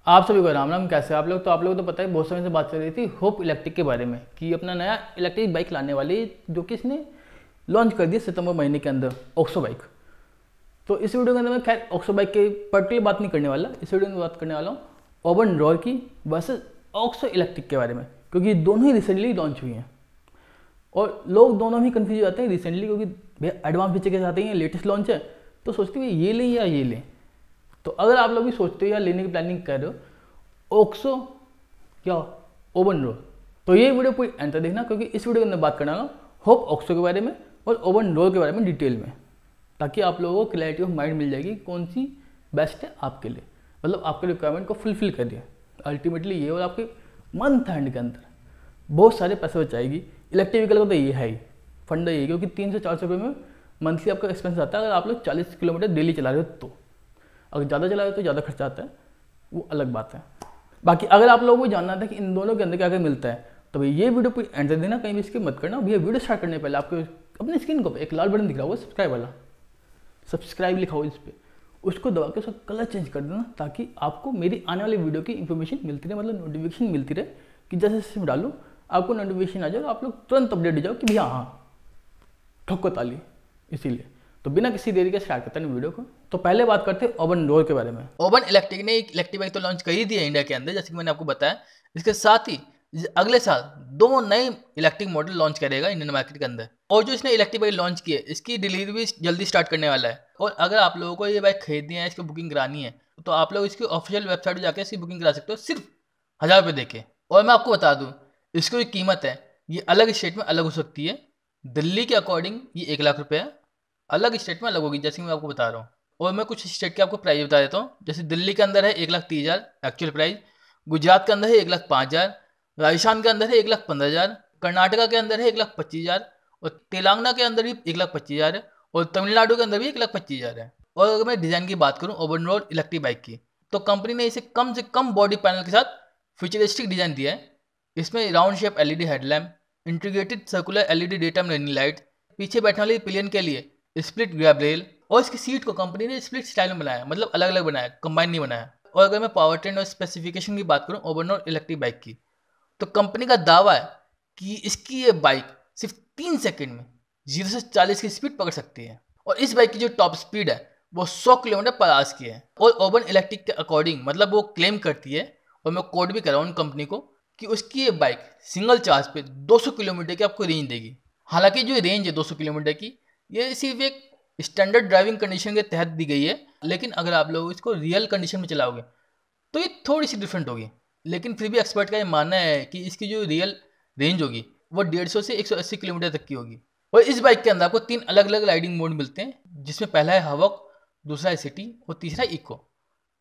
आप सभी को राम राम। कैसे आप लोग? तो आप लोगों को तो पता है, बहुत समय से बात चल रही थी होप इलेक्ट्रिक के बारे में कि अपना नया इलेक्ट्रिक बाइक लाने वाली, जो कि इसने लॉन्च कर दी सितंबर महीने के अंदर, ऑक्सो बाइक। तो इस वीडियो के अंदर मैं खैर ऑक्सो बाइक के पर्टिकुलर बात नहीं करने वाला। इस वीडियो में बात करने वाला हूँ अर्बन रॉयर की वर्सेस ऑक्सो इलेक्ट्रिक के बारे में, क्योंकि दोनों ही रिसेंटली लॉन्च हुई हैं और लोग दोनों ही कंफ्यूज हो जाते हैं रिसेंटली, क्योंकि भैया एडवांस फीचर के साथ ही लेटेस्ट लॉन्च है, तो सोचते हुए ये लें या ये लें। तो अगर आप लोग भी सोचते हो या लेने की प्लानिंग कर रहे हो ऑक्सो या ओवन रोल, तो ये वीडियो पूरी एंड तक देखना, क्योंकि इस वीडियो के अंदर बात करना होप ऑक्सो के बारे में और ओवन रोल के बारे में डिटेल में, ताकि आप लोगों को क्लैरिटी ऑफ माइंड मिल जाएगी कौन सी बेस्ट है आपके लिए, मतलब आपके रिक्वायरमेंट को फुलफिल कर दिया अल्टीमेटली ये, और आपके मंथ एंड के अंदर बहुत सारे पैसे बचाएगी। इलेक्ट्रिक व्हीकल का तो ये है ही फंडा, ये क्योंकि 300 से 400 रुपये में मंथली आपका एक्सपेंस आता है अगर आप लोग 40 किलोमीटर डेली चला रहे हो। तो अगर ज़्यादा चला रहे हो तो ज़्यादा खर्चा आता है, वो अलग बात है। बाकी अगर आप लोगों को जानना था कि इन दोनों के अंदर क्या क्या मिलता है, तो भाई ये वीडियो पूरी एंड तक देना, कहीं भी इसकी मत करना। भैया वीडियो स्टार्ट करने से पहले आपको अपनी स्क्रीन को एक लाल बटन दिख रहा होगा सब्सक्राइब वाला, सब्सक्राइब लिखा हो इस पर, उसको दबा के उसका कलर चेंज कर देना, ताकि आपको मेरी आने वाली वीडियो की इन्फॉर्मेशन मिलती रहे, मतलब नोटिफिकेशन मिलती रहे कि जैसे जैसे मैं डालूँ आपको नोटिफिकेशन आ जाए, आप लोग तुरंत अपडेट हो जाओ कि भैया हाँ ठोको ताली। इसीलिए तो बिना किसी देरी के स्टार्ट करते हैं वीडियो को। तो पहले बात करते हैं ओवन रोल के बारे में। ओवन इलेक्ट्रिक ने एक इलेक्ट्रिक बाइक तो लॉन्च कर ही दी है इंडिया के अंदर, जैसे कि मैंने आपको बताया। इसके साथ ही अगले साल 2 नए इलेक्ट्रिक मॉडल लॉन्च करेगा इंडियन मार्केट के अंदर। और जो इसने इलेक्ट्रिक बाइक लॉन्च की है, इसकी डिलीवरी भी जल्दी स्टार्ट करने वाला है। और अगर आप लोगों को ये बाइक खरीदनी है, इसकी बुकिंग करानी है, तो आप लोग इसकी ऑफिशियल वेबसाइट पर जाकर इसकी बुकिंग करा सकते हो सिर्फ 1000 रुपये देके। और मैं आपको बता दूँ, इसकी जो कीमत है ये अलग स्टेट में अलग हो सकती है। दिल्ली के अकॉर्डिंग ये 1 लाख रुपये है, अलग स्टेट में अलग होगी, जैसे कि मैं आपको बता रहा हूँ। और मैं कुछ स्टेट के आपको प्राइस बता देता हूँ। जैसे दिल्ली के अंदर है 1,30,000 एक्चुअल प्राइस, गुजरात के अंदर है 1,05,000, राजस्थान के अंदर है 1,15,000, कर्नाटका के अंदर है 1,25,000, और तेलंगाना के अंदर भी 1,25,000 है, और तमिलनाडु के अंदर भी 1,25,000 है। और अगर मैं डिज़ाइन की बात करूँ ओवन रोड इलेक्ट्रिक बाइक की, तो कंपनी ने इसे कम से कम बॉडी पैनल के साथ फ्यूचरिस्टिक डिज़ाइन दिया है। इसमें round shape LED headlamp, integrated circular LED day time running light, पीछे बैठने वाले पिलियन के लिए स्प्लिट ग्रैब रेल, और इसकी सीट को कंपनी ने स्प्लिट स्टाइल में बनाया, मतलब अलग अलग बनाया, कंबाइन नहीं बनाया। और अगर मैं पावर ट्रेन और स्पेसिफिकेशन की बात करूं ओवन रोड इलेक्ट्रिक बाइक की, तो कंपनी का दावा है कि इसकी ये बाइक सिर्फ 3 सेकंड में 0 से 40 की स्पीड पकड़ सकती है। और इस बाइक की जो टॉप स्पीड है वो 100 किलोमीटर पर आवर्स की है। और ओवन इलेक्ट्रिक के अकॉर्डिंग, मतलब वो क्लेम करती है, और मैं कोड भी कर रहा हूँ कंपनी को, कि उसकी ये बाइक सिंगल चार्ज पे 200 किलोमीटर की आपको रेंज देगी। हालांकि जो रेंज है 200 किलोमीटर की, ये सिर्फ एक स्टैंडर्ड ड्राइविंग कंडीशन के तहत दी गई है, लेकिन अगर आप लोग इसको रियल कंडीशन में चलाओगे तो ये थोड़ी सी डिफरेंट होगी। लेकिन फिर भी एक्सपर्ट का ये मानना है कि इसकी जो रियल रेंज होगी वो 150 से 180 किलोमीटर तक की होगी। और इस बाइक के अंदर आपको 3 अलग अलग राइडिंग मोड मिलते हैं, जिसमें पहला है हवॉक, दूसरा है सिटी और तीसरा इको।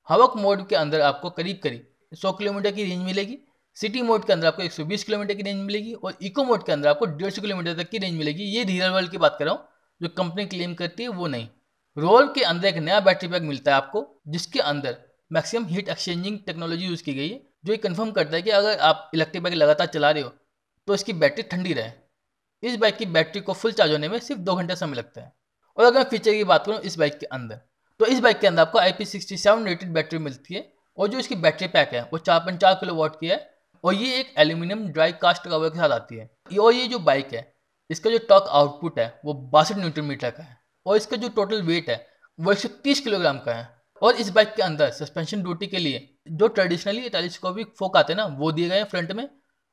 हवॉक मोड के अंदर आपको करीब करीब 100 किलोमीटर की रेंज मिलेगी, सिटी मोड के अंदर आपको 120 किलोमीटर की रेंज मिलेगी, और इको मोड के अंदर आपको 150 किलोमीटर तक की रेंज मिलेगी। ये रियल वर्ल्ड की बात कर रहा हूँ, जो कंपनी क्लेम करती है वो नहीं। रोल के अंदर एक नया बैटरी पैक मिलता है आपको, जिसके अंदर maximum heat exchanging technology use की गई है, जो ये कंफर्म करता है कि अगर आप इलेक्ट्रिक बाइक लगातार चला रहे हो तो इसकी बैटरी ठंडी रहे। इस बाइक की बैटरी को फुल चार्ज होने में सिर्फ 2 घंटे समय लगता है। और अगर मैं फीचर की बात करूँ इस बाइक के अंदर, तो इस बाइक के अंदर आपको IP67 रेटेड बैटरी मिलती है, और जो इसकी बैटरी पैक है वो 4.4 किलोवाट की है, और ये एक एल्यूमिनियम ड्राई कास्ट कवर के साथ आती है। और ये जो बाइक है, इसका जो टॉर्क आउटपुट है वो 62 न्यूटन मीटर का है, और इसका जो टोटल वेट है वो 130 किलोग्राम का है। और इस बाइक के अंदर सस्पेंशन ड्यूटी के लिए जो ट्रेडिशनली टेलीस्कोपिक फोक आते हैं ना, वो दिए गए हैं फ्रंट में,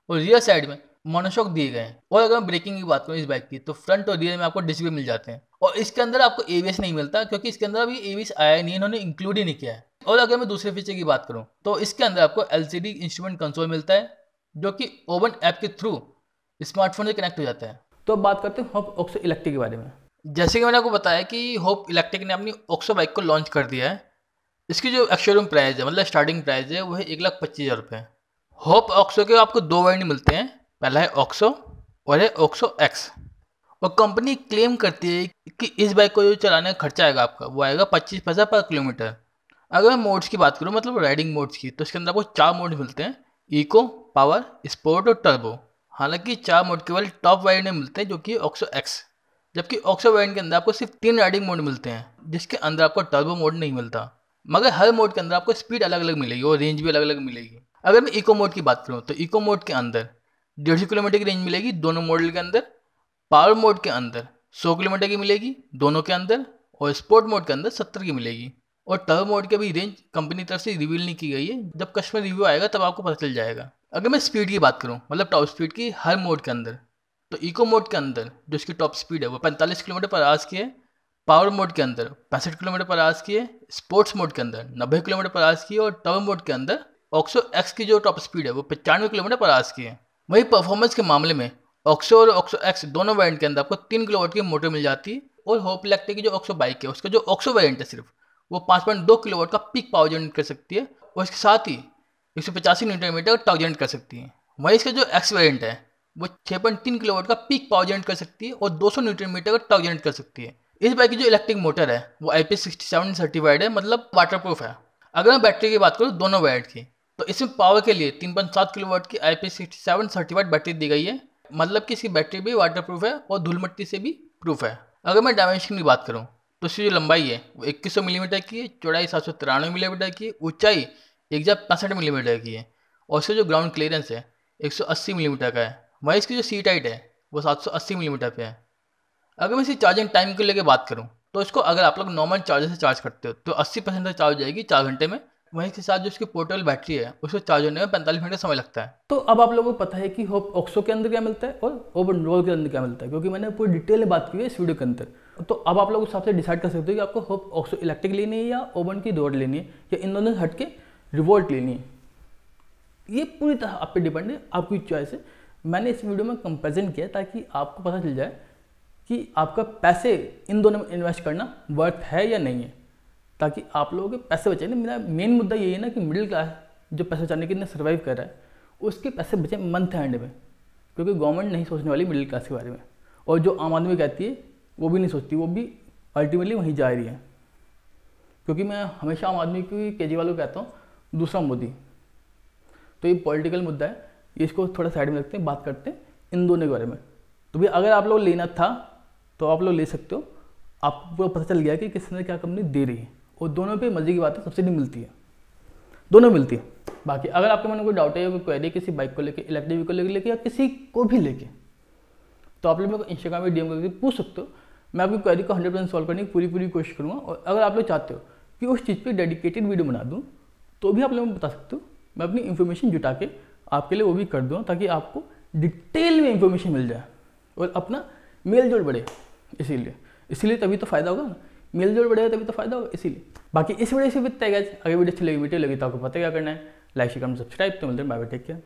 और रियर साइड में मोनोशॉक दिए गए हैं। और अगर मैं ब्रेकिंग की बात करूँ इस बाइक की, तो फ्रंट और रियर में आपको डिस्क भी मिल जाते हैं। और इसके अंदर आपको ABS नहीं मिलता, क्योंकि इसके अंदर अभी ABS आया ही नहीं, इन्होंने इंक्लूड ही नहीं किया है। और अगर मैं दूसरे फीचर की बात करूँ, तो इसके अंदर आपको LCD इंस्ट्रूमेंट कंसोल मिलता है, जो कि ओवन ऐप के थ्रू स्मार्टफोन से कनेक्ट हो जाता है। तो अब बात करते हैं होप ऑक्सो इलेक्ट्रिक के बारे में। जैसे कि मैंने आपको बताया कि होप इलेक्ट्रिक ने अपनी ऑक्सो बाइक को लॉन्च कर दिया है। इसकी जो एक्शोरूम प्राइस है, मतलब स्टार्टिंग प्राइस है, वो है 1,25,000 रुपये। होप ऑक्सो के आपको 2 वेरिएंट मिलते हैं, पहला है ऑक्सो और है ऑक्सो एक्स। और कंपनी क्लेम करती है कि इस बाइक को जो चलाने का खर्चा आएगा आपका, वो आएगा 25 पैसा पर किलोमीटर। अगर मैं मोड्स की बात करूँ, मतलब राइडिंग मोड्स की, तो इसके अंदर आपको 4 मोड मिलते हैं, इको, पावर, स्पोर्ट और टर्बो। हालांकि 4 मोड केवल टॉप वेरिएंट में मिलते हैं, जो कि ऑक्सो एक्स। जबकि ऑक्सो वेरिएंट के अंदर आपको सिर्फ 3 राइडिंग मोड मिलते हैं, जिसके अंदर आपको टर्बो मोड नहीं मिलता। मगर हर मोड के अंदर आपको स्पीड अलग अलग मिलेगी और रेंज भी अलग अलग मिलेगी। अगर मैं इको मोड की बात करूँ तो इको मोड के अंदर 150 किलोमीटर की रेंज मिलेगी दोनों मॉडल के अंदर। पावर मोड के अंदर 100 किलोमीटर की मिलेगी दोनों के अंदर, और स्पोर्ट मोड के अंदर 70 की मिलेगी। और टर्बो मोड की भी रेंज कंपनी तरफ से रिवील नहीं की गई है, जब कस्टमर रिव्यू आएगा तब आपको पता चल जाएगा। अगर मैं स्पीड की बात करूँ, मतलब टॉप स्पीड की हर मोड के अंदर, तो इको मोड के अंदर जो इसकी टॉप स्पीड है वो 45 किलोमीटर पर आवर्स की है। पावर मोड के अंदर 65 किलोमीटर पर आवर्स की है। स्पोर्ट्स मोड के अंदर 90 किलोमीटर पर आवर्स की है। और टर्बो मोड के अंदर ऑक्सो एक्स की जो टॉप स्पीड है वो 95 किलोमीटर पर आवर्स की है। वही परफॉर्मेंस के मामले में ऑक्सो और ऑक्सो एक्स दोनों वेरिएंट के अंदर आपको 3 किलोवाट की मोटर मिल जाती है। और होप इलेक्ट्रिक की जो ऑक्सो बाइक है उसका जो ऑक्सो वेरिएंट है सिर्फ वो 5.2 किलोवाट का पीक पावर जनरेट कर सकती है, और इसके साथ ही 185 न्यूटन मीटर का टॉर्क जनरेट कर सकती है। वहीं इसका जो एक्स वेरिएंट है वो 6.3 किलोवाट का पीक पावर जनरेट कर सकती है और 200 न्यूटन मीटर का टॉर्क जनरेट कर सकती है। इस बाइक की जो इलेक्ट्रिक मोटर है वो IP67 सर्टिफाइड है, मतलब वाटरप्रूफ है। अगर मैं बैटरी की बात करूँ दोनों वेरिएंट की, तो इसमें पावर के लिए 3.7 किलोवाट की IP67 सर्टिफाइड बैटरी दी गई है, मतलब कि इसकी बैटरी भी वाटरप्रूफ है और धूल मिट्टी से भी प्रूफ है। अगर मैं डायमेंशन की बात करूँ तो इसकी जो लंबाई है वो 2100 मिलीमीटर की है, चौड़ाई 793 मिलीमीटर की है, ऊंचाई 1065 मिलीमीटर की है, और इसका जो ग्राउंड क्लियरेंस है 180 मिलीमीटर का है। वहीं इसकी जो सीट हाइट है वो 780 मिलीमीटर पे है। अगर मैं इसकी चार्जिंग टाइम को लेकर बात करूँ तो इसको अगर आप लोग नॉर्मल चार्जर से चार्ज करते हो तो 80% तक चार्ज हो जाएगी 4 घंटे में। वहीं इसके साथ जो इसकी पोर्टेबल बैटरी है उसको चार्ज होने में 45 मिनट का समय लगता है। तो अब आप लोगों को पता है कि होप ऑक्सो के अंदर क्या मिलता है और ओपन रोल के अंदर क्या मिलता है, क्योंकि मैंने पूरी डिटेल में बात की है इस वीडियो के अंदर। तो अब आप लोग उस हिसाब से डिसाइड कर सकते हो कि आपको होप ऑक्सो इलेक्ट्रिक लेनी है या ओवन की डोर लेनी है या इन दोनों से हट के रिवोल्ट लेनी है। ये पूरी तरह आप पे डिपेंड है, आपकी चॉइस है। मैंने इस वीडियो में कंपेरिजन किया ताकि आपको पता चल जाए कि आपका पैसे इन दोनों में इन्वेस्ट करना वर्थ है या नहीं है, ताकि आप लोगों के पैसे बचे। मेरा मेन मुद्दा यही है ना कि मिडिल क्लास जो पैसे बचाने के लिए सर्वाइव कर रहा है उसके पैसे बचे मंथ एंड में, क्योंकि गवर्नमेंट नहीं सोचने वाली मिडिल क्लास के बारे में, और जो आम आदमी कहती है वो भी नहीं सोचती, वो भी अल्टीमेटली वहीं जा रही है। क्योंकि मैं हमेशा आम आदमी की केजरीवाल को कहता हूँ दूसरा मोदी। तो ये पॉलिटिकल मुद्दा है, ये इसको थोड़ा साइड में रखते हैं, बात करते हैं इन दोनों के बारे में। तो भाई अगर आप लोग लेना था तो आप लोग ले सकते हो, आपको पता चल गया कि किस तरह क्या कंपनी दे रही है, और दोनों पे मजे की बात है सब्सिडी मिलती है, दोनों मिलती है। बाकी अगर आपके मन में कोई डाउट है या कोई क्वेरी किसी बाइक को लेके, इलेक्ट्रिक को लेके या किसी को भी लेके, तो आप लोग मेरे को इंस्टाग्राम में DM करके पूछ सकते हो। मैं आपकी क्वेरी को 100% सॉल्व करने की पूरी कोशिश करूँगा। और अगर आप लोग चाहते हो कि उस चीज़ पर डेडिकेटेड वीडियो बना दूँ तो भी आप लोग बता सकते हो। मैं अपनी इन्फॉर्मेशन जुटा के आपके लिए वो भी कर दूँ, ताकि आपको डिटेल में इन्फॉर्मेशन मिल जाए और अपना मेल जोल बढ़े। इसीलिए तभी तो फायदा होगा ना, मेल जोल बढ़ेगा तभी तो फायदा होगा। इसीलिए बाकी इस वीडियो से बिकता है गाइस। अगर वीडियो अच्छी लगी वीडियो लगी तो आपको पता क्या करना है, लाइक शेयर कमेंट सब्सक्राइब। तो मिलते हैं, बाय बाय, टेक केयर।